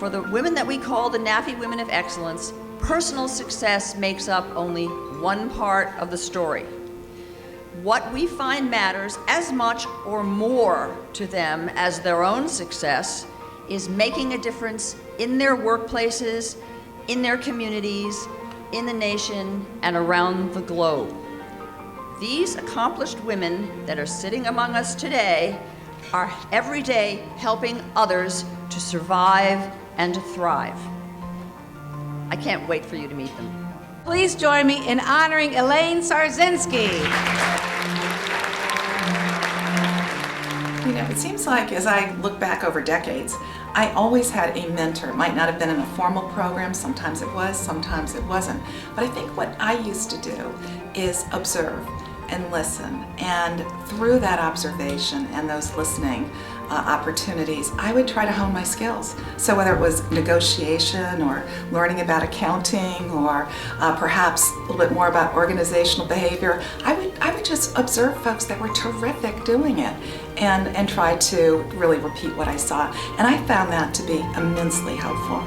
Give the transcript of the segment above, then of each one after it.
For the women that we call the NAFE Women of Excellence, personal success makes up only one part of the story. What we find matters as much or more to them as their own success is making a difference in their workplaces, in their communities, in the nation, and around the globe. These accomplished women that are sitting among us today are every day helping others to survive and to thrive. I can't wait for you to meet them. Please join me in honoring Elaine Sarsynski. You know, it seems like as I look back over decades, I always had a mentor. It might not have been in a formal program, sometimes it was, sometimes it wasn't. But I think what I used to do is observe and listen, and through that observation and those listening opportunities, I would try to hone my skills. So whether it was negotiation or learning about accounting or perhaps a little bit more about organizational behavior, I would just observe folks that were terrific doing it and try to really repeat what I saw. And I found that to be immensely helpful.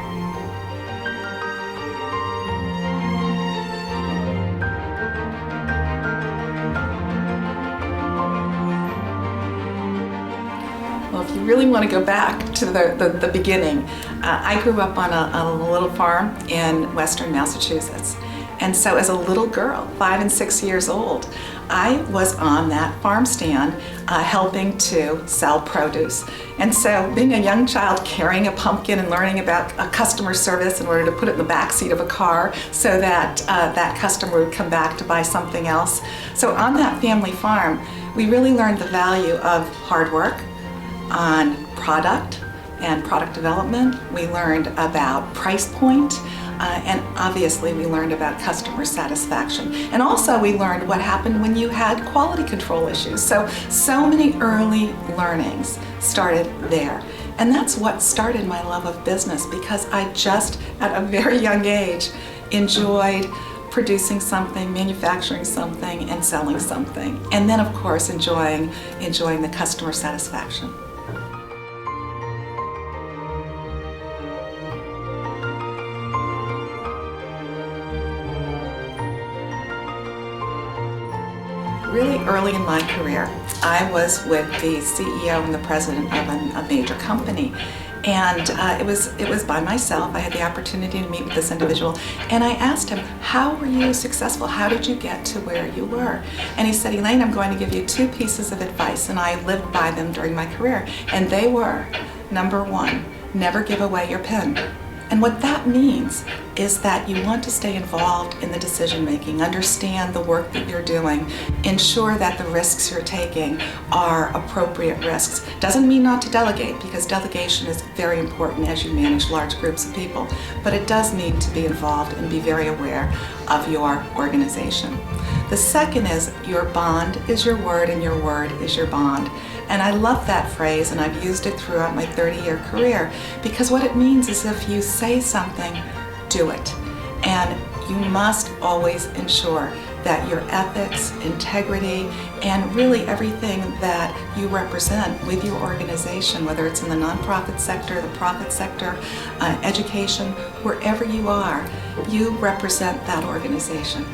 Well, if you really want to go back to the beginning, I grew up on a little farm in western Massachusetts. And so as a little girl, 5 and 6 years old, I was on that farm stand helping to sell produce. And so being a young child carrying a pumpkin and learning about customer service in order to put it in the back seat of a car so that that customer would come back to buy something else. So on that family farm, we really learned the value of hard work, on product and product development. We learned about price point, and obviously we learned about customer satisfaction. And also we learned what happened when you had quality control issues. So many early learnings started there. And that's what started my love of business, because I just, at a very young age, enjoyed producing something, manufacturing something, and selling something. And then of course enjoying the customer satisfaction. Really early in my career, I was with the CEO and the president of a major company, and it was by myself. I had the opportunity to meet with this individual, and I asked him, how were you successful? How did you get to where you were? And he said, Elaine, I'm going to give you 2 pieces of advice, and I lived by them during my career, and they were, number 1, never give away your pen. And what that means is that you want to stay involved in the decision making, understand the work that you're doing, ensure that the risks you're taking are appropriate risks. Doesn't mean not to delegate, because delegation is very important as you manage large groups of people, but it does mean to be involved and be very aware of your organization. The second is your bond is your word and your word is your bond. And I love that phrase, and I've used it throughout my 30-year career, because what it means is if you say something, do it. And you must always ensure that your ethics, integrity, and really everything that you represent with your organization, whether it's in the nonprofit sector, the profit sector, education, wherever you are, you represent that organization.